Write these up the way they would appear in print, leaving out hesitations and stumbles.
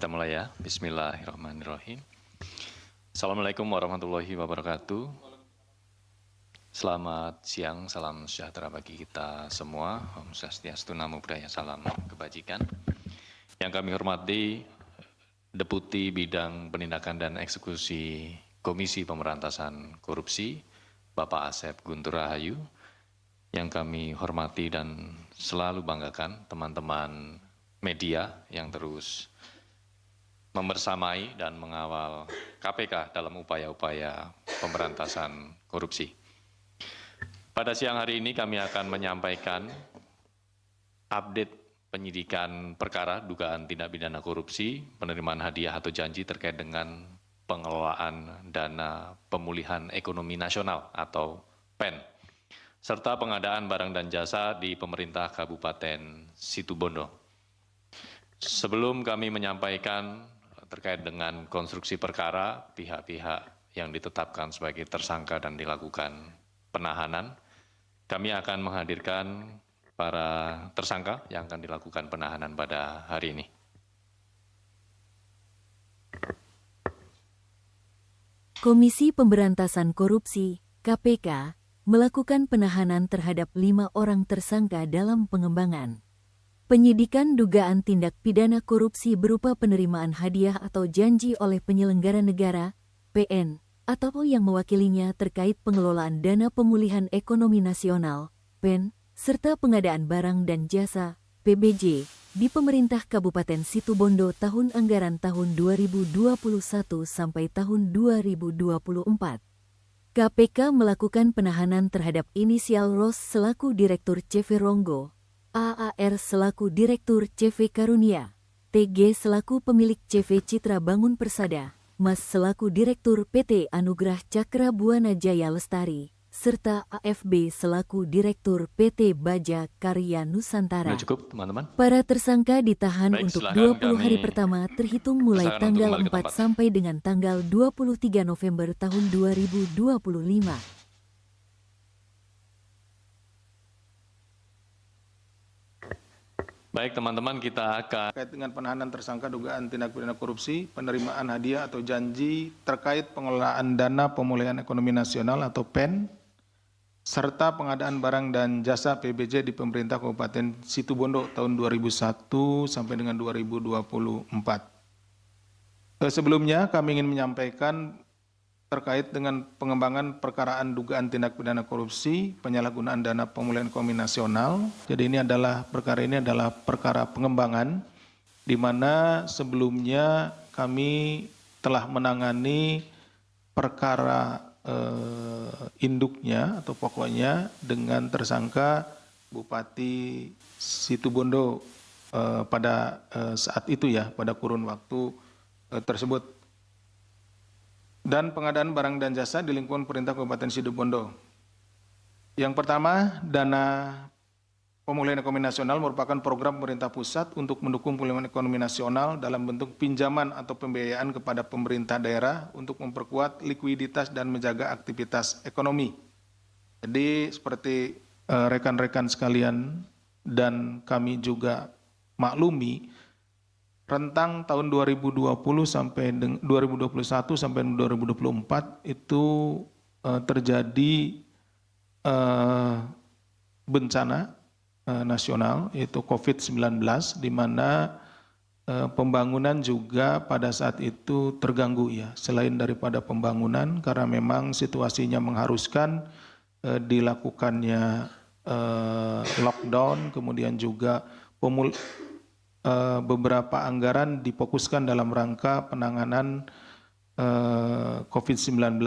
Kita mulai ya. Bismillahirrahmanirrahim. Assalamualaikum warahmatullahi wabarakatuh. Selamat siang, salam sejahtera bagi kita semua. Om Swastiastu, Namo Buddhaya, salam kebajikan. Yang kami hormati Deputi Bidang Penindakan dan Eksekusi Komisi Pemberantasan Korupsi, Bapak Asep Guntur Rahayu. Yang kami hormati dan selalu banggakan teman-teman media yang terus membersamai dan mengawal KPK dalam upaya-upaya pemberantasan korupsi. Pada siang hari ini kami akan menyampaikan update penyidikan perkara dugaan tindak pidana korupsi, penerimaan hadiah atau janji terkait dengan pengelolaan dana pemulihan ekonomi nasional atau PEN, serta pengadaan barang dan jasa di pemerintah Kabupaten Situbondo. Sebelum kami menyampaikan terkait dengan konstruksi perkara, pihak-pihak yang ditetapkan sebagai tersangka dan dilakukan penahanan, kami akan menghadirkan para tersangka yang akan dilakukan penahanan pada hari ini. Komisi Pemberantasan Korupsi, KPK, melakukan penahanan terhadap 5 orang tersangka dalam pengembangan penyidikan dugaan tindak pidana korupsi berupa penerimaan hadiah atau janji oleh penyelenggara negara, PN, atau yang mewakilinya terkait pengelolaan dana pemulihan ekonomi nasional, PEN, serta pengadaan barang dan jasa, PBJ, di pemerintah Kabupaten Situbondo tahun anggaran tahun 2021 sampai tahun 2024. KPK melakukan penahanan terhadap inisial Ros selaku Direktur CV Ronggo, AAR selaku Direktur CV Karunia, TG selaku pemilik CV Citra Bangun Persada, Mas selaku Direktur PT Anugrah Cakra Buana Jaya Lestari, serta AFB selaku Direktur PT Baja Karya Nusantara. Sudah cukup, teman-teman? Para tersangka ditahan Baik, untuk silakan 20 hari pertama terhitung mulai silakan untuk tanggal kembali ke 4 tempat. sampai dengan tanggal 23 November tahun 2025. Baik, teman-teman, kita akan Terkait dengan penahanan tersangka dugaan tindak pidana korupsi, penerimaan hadiah atau janji terkait pengelolaan dana pemulihan ekonomi nasional atau PEN, serta pengadaan barang dan jasa PBJ di pemerintah Kabupaten Situbondo tahun 2001 sampai dengan 2024. Sebelumnya kami ingin menyampaikan terkait dengan pengembangan perkaraan dugaan tindak pidana korupsi, penyalahgunaan dana pemulihan ekonomi nasional. Jadi perkara ini adalah perkara pengembangan, di mana sebelumnya kami telah menangani perkara induknya atau pokoknya dengan tersangka Bupati Situbondo pada saat itu ya, pada kurun waktu tersebut. Dan pengadaan barang dan jasa di lingkungan pemerintah Kabupaten Situbondo. Yang pertama, dana pemulihan ekonomi nasional merupakan program pemerintah pusat untuk mendukung pemulihan ekonomi nasional dalam bentuk pinjaman atau pembiayaan kepada pemerintah daerah untuk memperkuat likuiditas dan menjaga aktivitas ekonomi. Jadi seperti rekan-rekan sekalian dan kami juga maklumi, rentang tahun 2020 sampai 2021 sampai 2024 itu terjadi bencana nasional yaitu COVID-19, di mana pembangunan juga pada saat itu terganggu ya. Selain daripada pembangunan, karena memang situasinya mengharuskan dilakukannya lockdown, kemudian juga beberapa anggaran difokuskan dalam rangka penanganan COVID-19,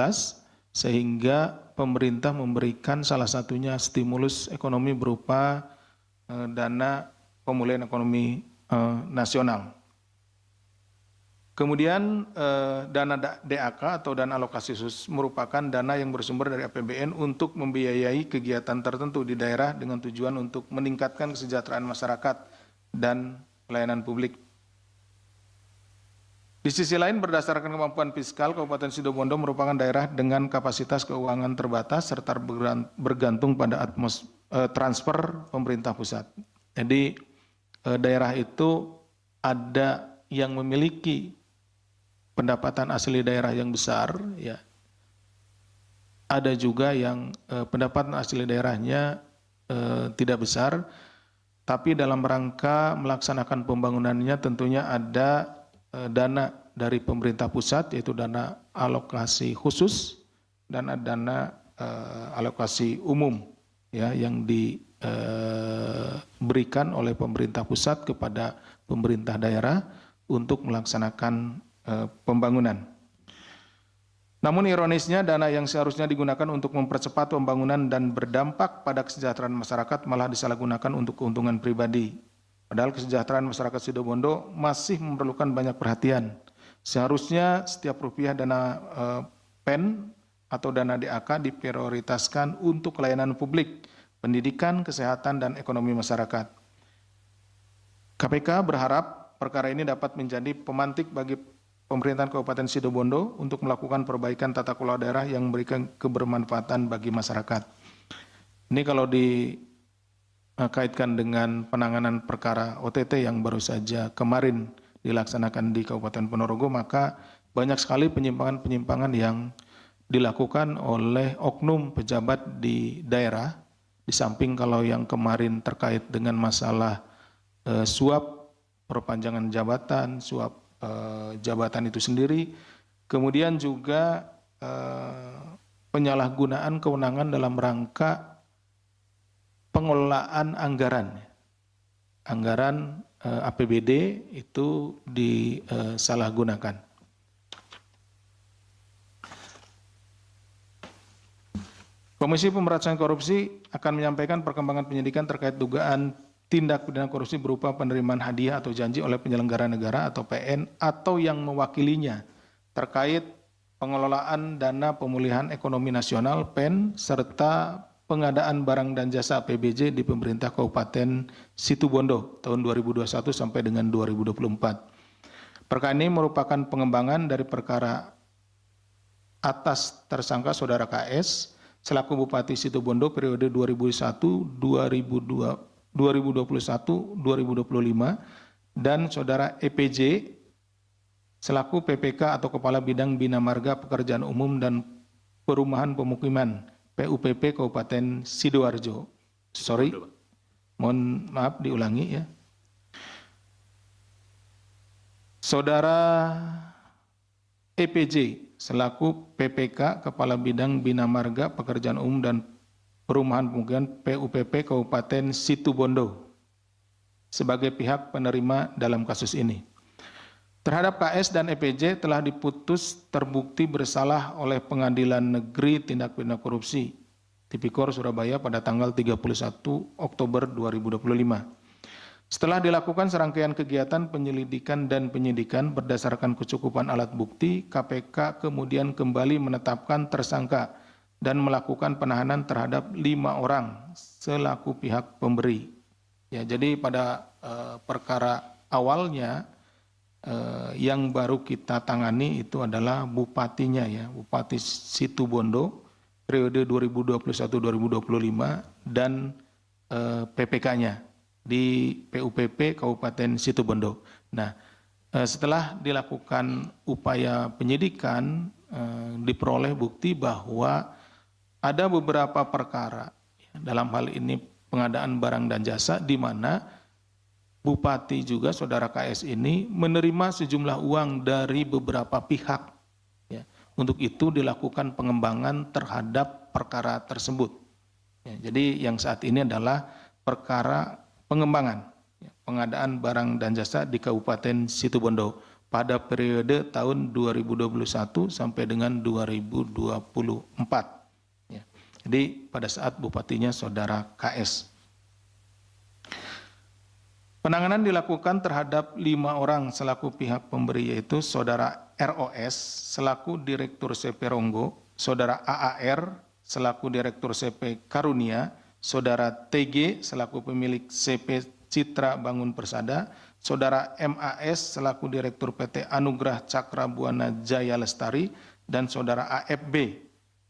sehingga pemerintah memberikan salah satunya stimulus ekonomi berupa dana pemulihan ekonomi nasional. Kemudian dana DAK atau dana alokasi khusus merupakan dana yang bersumber dari APBN untuk membiayai kegiatan tertentu di daerah dengan tujuan untuk meningkatkan kesejahteraan masyarakat dan pelayanan publik. Di sisi lain, berdasarkan kemampuan fiskal, Kabupaten Situbondo merupakan daerah dengan kapasitas keuangan terbatas serta bergantung pada transfer pemerintah pusat. Jadi daerah itu ada yang memiliki pendapatan asli daerah yang besar, ya, ada juga yang pendapatan asli daerahnya tidak besar, tapi dalam rangka melaksanakan pembangunannya tentunya ada dana dari pemerintah pusat, yaitu dana alokasi khusus dan dana alokasi umum, ya, yang diberikan oleh pemerintah pusat kepada pemerintah daerah untuk melaksanakan pembangunan. Namun ironisnya dana yang seharusnya digunakan untuk mempercepat pembangunan dan berdampak pada kesejahteraan masyarakat malah disalahgunakan untuk keuntungan pribadi. Padahal kesejahteraan masyarakat Situbondo masih memerlukan banyak perhatian. Seharusnya setiap rupiah dana PEN atau dana DAK diprioritaskan untuk layanan publik, pendidikan, kesehatan, dan ekonomi masyarakat. KPK berharap perkara ini dapat menjadi pemantik bagi pemerintahan Kabupaten Situbondo untuk melakukan perbaikan tata kelola daerah yang memberikan kebermanfaatan bagi masyarakat. Ini kalau dikaitkan dengan penanganan perkara OTT yang baru saja kemarin dilaksanakan di Kabupaten Ponorogo, maka banyak sekali penyimpangan-penyimpangan yang dilakukan oleh oknum pejabat di daerah. Di samping kalau yang kemarin terkait dengan masalah suap perpanjangan jabatan, suap jabatan itu sendiri, kemudian juga penyalahgunaan kewenangan dalam rangka pengelolaan anggaran. Anggaran APBD itu disalahgunakan. Komisi Pemberantasan Korupsi akan menyampaikan perkembangan penyidikan terkait dugaan tindak pidana korupsi berupa penerimaan hadiah atau janji oleh penyelenggara negara atau PN atau yang mewakilinya terkait pengelolaan dana pemulihan ekonomi nasional PEN serta pengadaan barang dan jasa PBJ di pemerintah Kabupaten Situbondo tahun 2021 sampai dengan 2024. Perkara ini merupakan pengembangan dari perkara atas tersangka Saudara KS selaku Bupati Situbondo periode 2021-2025 dan Saudara EPJ selaku PPK atau Kepala Bidang Bina Marga Pekerjaan Umum dan Perumahan Pemukiman PUPP Kabupaten Sidoarjo. Mohon maaf diulangi ya. Saudara EPJ selaku PPK Kepala Bidang Bina Marga Pekerjaan Umum dan Perumahan Pemukiman PUPP Kabupaten Situbondo sebagai pihak penerima dalam kasus ini. Terhadap KS dan EPJ telah diputus terbukti bersalah oleh Pengadilan Negeri Tindak Pidana Korupsi Tipikor Surabaya pada tanggal 31 Oktober 2025. Setelah dilakukan serangkaian kegiatan penyelidikan dan penyidikan berdasarkan kecukupan alat bukti, KPK kemudian kembali menetapkan tersangka dan melakukan penahanan terhadap 5 orang selaku pihak pemberi. Ya, jadi pada perkara awalnya yang baru kita tangani itu adalah bupatinya ya, Bupati Situbondo periode 2021-2025 dan PPK-nya di PUPP Kabupaten Situbondo. Nah, setelah dilakukan upaya penyidikan diperoleh bukti bahwa ada beberapa perkara, dalam hal ini pengadaan barang dan jasa, di mana Bupati juga Saudara KS ini menerima sejumlah uang dari beberapa pihak. Ya. Untuk itu dilakukan pengembangan terhadap perkara tersebut. Ya, jadi yang saat ini adalah perkara pengembangan, ya, pengadaan barang dan jasa di Kabupaten Situbondo pada periode tahun 2021 sampai dengan 2024. Jadi pada saat bupatinya Saudara KS. Penanganan dilakukan terhadap 5 orang selaku pihak pemberi, yaitu Saudara ROS selaku Direktur CP Ronggo, Saudara AAR selaku Direktur CP Karunia, Saudara TG selaku pemilik CP Citra Bangun Persada, Saudara MAS selaku Direktur PT Anugrah Cakra Buana Jaya Lestari, dan Saudara AFB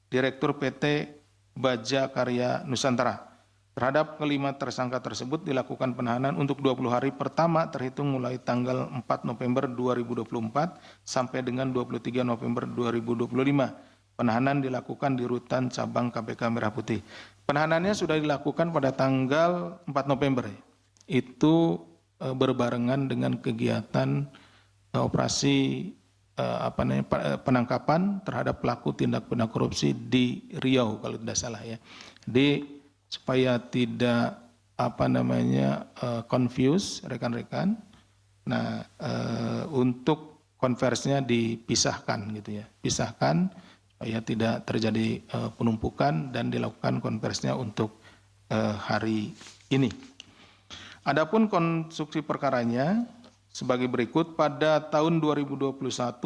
Direktur PT Baja Karya Nusantara. Terhadap kelima tersangka tersebut dilakukan penahanan untuk 20 hari pertama terhitung mulai tanggal 4 November 2024 sampai dengan 23 November 2025. Penahanan dilakukan di Rutan Cabang KPK Merah Putih. Penahanannya sudah dilakukan pada tanggal 4 November. Itu berbarengan dengan kegiatan operasi penangkapan terhadap pelaku tindak pidana korupsi di Riau kalau tidak salah ya. Jadi supaya tidak confuse rekan-rekan. Nah, untuk konversinya dipisahkan gitu ya. Pisahkan supaya tidak terjadi penumpukan dan dilakukan konversinya untuk hari ini. Adapun konstruksi perkaranya sebagai berikut. Pada tahun 2021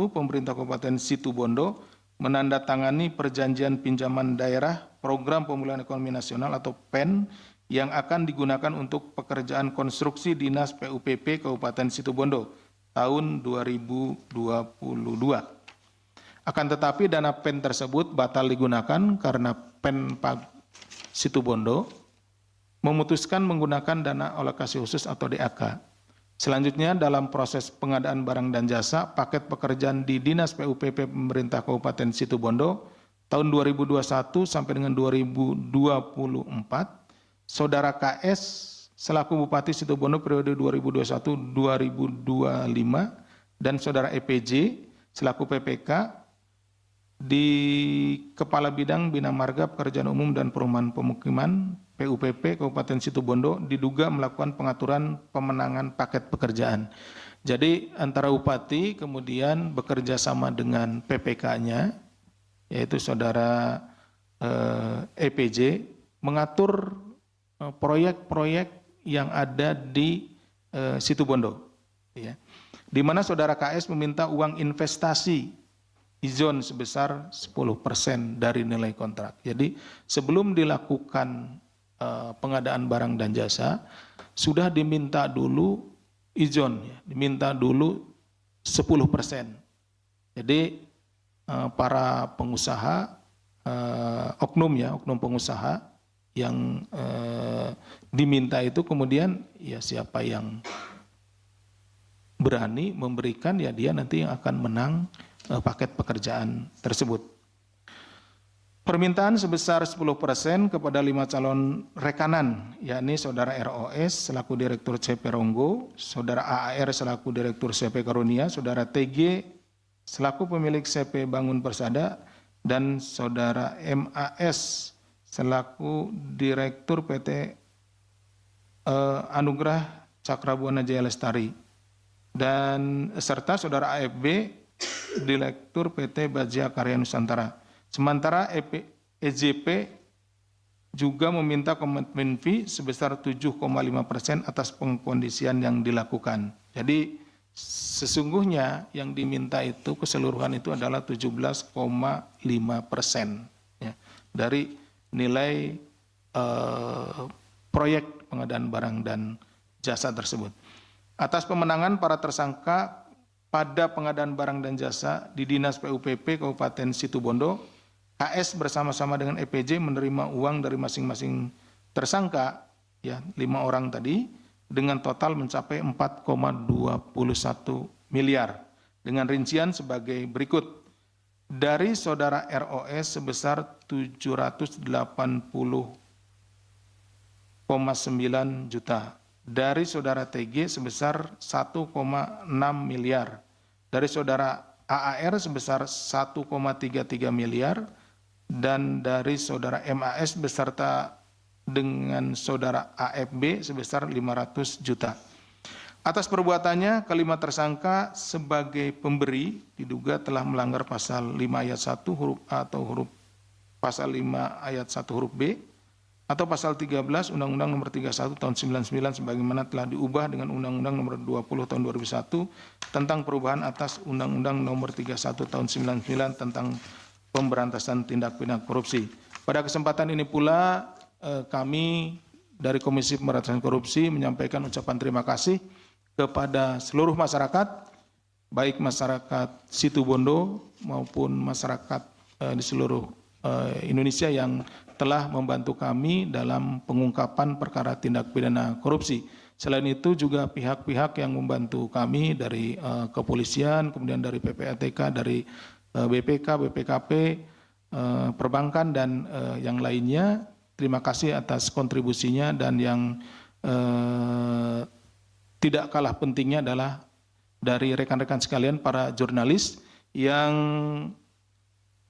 pemerintah Kabupaten Situbondo menandatangani perjanjian pinjaman daerah Program Pemulihan Ekonomi Nasional atau PEN yang akan digunakan untuk pekerjaan konstruksi Dinas PUPP Kabupaten Situbondo tahun 2022. Akan tetapi dana PEN tersebut batal digunakan karena Pemkab Situbondo memutuskan menggunakan dana alokasi khusus atau DAK. Selanjutnya dalam proses pengadaan barang dan jasa paket pekerjaan di Dinas PUPP Pemerintah Kabupaten Situbondo tahun 2021 sampai dengan 2024, Saudara KS selaku Bupati Situbondo periode 2021-2025 dan Saudara EPJ selaku PPK di Kepala Bidang Bina Marga Pekerjaan Umum dan Perumahan Pemukiman PUPP Kabupaten Situbondo diduga melakukan pengaturan pemenangan paket pekerjaan. Jadi antara Bupati kemudian bekerja sama dengan PPK-nya, yaitu Saudara EPJ, mengatur proyek-proyek yang ada di Situbondo. Ya. Di mana Saudara KS meminta uang investasi izon sebesar 10% dari nilai kontrak. Jadi sebelum dilakukan pengadaan barang dan jasa sudah diminta dulu izon, ya, diminta dulu 10%. Jadi para pengusaha oknum pengusaha yang diminta itu kemudian ya siapa yang berani memberikan ya dia nanti yang akan menang paket pekerjaan tersebut. Permintaan sebesar 10% kepada 5 calon rekanan, yakni Saudara ROS selaku Direktur CP Ronggo, Saudara AAR selaku Direktur CP Karunia, Saudara TG selaku pemilik CP Bangun Persada, dan Saudara MAS selaku Direktur PT Anugrah Cakrabuana Jaya Lestari, dan serta Saudara AFB Direktur PT Bajia Karya Nusantara. Sementara EJP juga meminta komitmen fee sebesar 7,5% atas pengkondisian yang dilakukan. Jadi sesungguhnya yang diminta itu keseluruhan itu adalah 17,5% ya, dari nilai proyek pengadaan barang dan jasa tersebut. Atas pemenangan para tersangka pada pengadaan barang dan jasa di Dinas PUPP Kabupaten Situbondo, KS bersama-sama dengan EPJ menerima uang dari masing-masing tersangka, ya 5 orang tadi, dengan total mencapai 4,21 miliar. Dengan rincian sebagai berikut. Dari Saudara ROS sebesar 780,9 juta. Dari Saudara TG sebesar 1,6 miliar. Dari Saudara AAR sebesar 1,33 miliar. Dan dari Saudara MAS beserta dengan Saudara AFB sebesar 500 juta. Atas perbuatannya, kelima tersangka sebagai pemberi diduga telah melanggar pasal 5 ayat 1 huruf A atau huruf pasal 5 ayat 1 huruf B atau pasal 13 Undang-Undang Nomor 31 Tahun 99 sebagaimana telah diubah dengan Undang-Undang Nomor 20 Tahun 2001 tentang perubahan atas Undang-Undang Nomor 31 Tahun 99 tentang pemberantasan tindak pidana korupsi. Pada kesempatan ini pula kami dari Komisi Pemberantasan Korupsi menyampaikan ucapan terima kasih kepada seluruh masyarakat, baik masyarakat Situbondo maupun masyarakat di seluruh Indonesia yang telah membantu kami dalam pengungkapan perkara tindak pidana korupsi. Selain itu juga pihak-pihak yang membantu kami dari kepolisian, kemudian dari PPATK, dari BPK, BPKP, perbankan dan yang lainnya. Terima kasih atas kontribusinya, dan yang tidak kalah pentingnya adalah dari rekan-rekan sekalian para jurnalis yang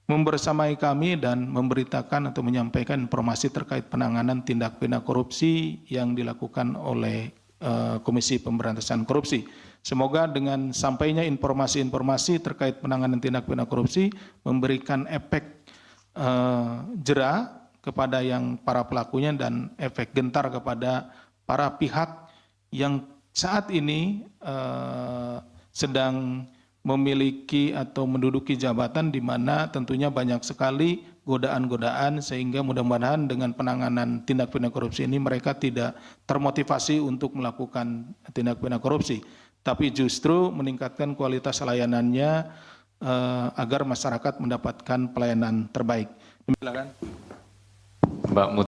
membersamai kami dan memberitakan atau menyampaikan informasi terkait penanganan tindak pidana korupsi yang dilakukan oleh Komisi Pemberantasan Korupsi. Semoga dengan sampainya informasi-informasi terkait penanganan tindak pidana korupsi memberikan efek jera kepada yang para pelakunya dan efek gentar kepada para pihak yang saat ini sedang memiliki atau menduduki jabatan di mana tentunya banyak sekali godaan-godaan, sehingga mudah-mudahan dengan penanganan tindak pidana korupsi ini mereka tidak termotivasi untuk melakukan tindak pidana korupsi, tapi justru meningkatkan kualitas layanannya agar masyarakat mendapatkan pelayanan terbaik. Demikian. Mbak Mut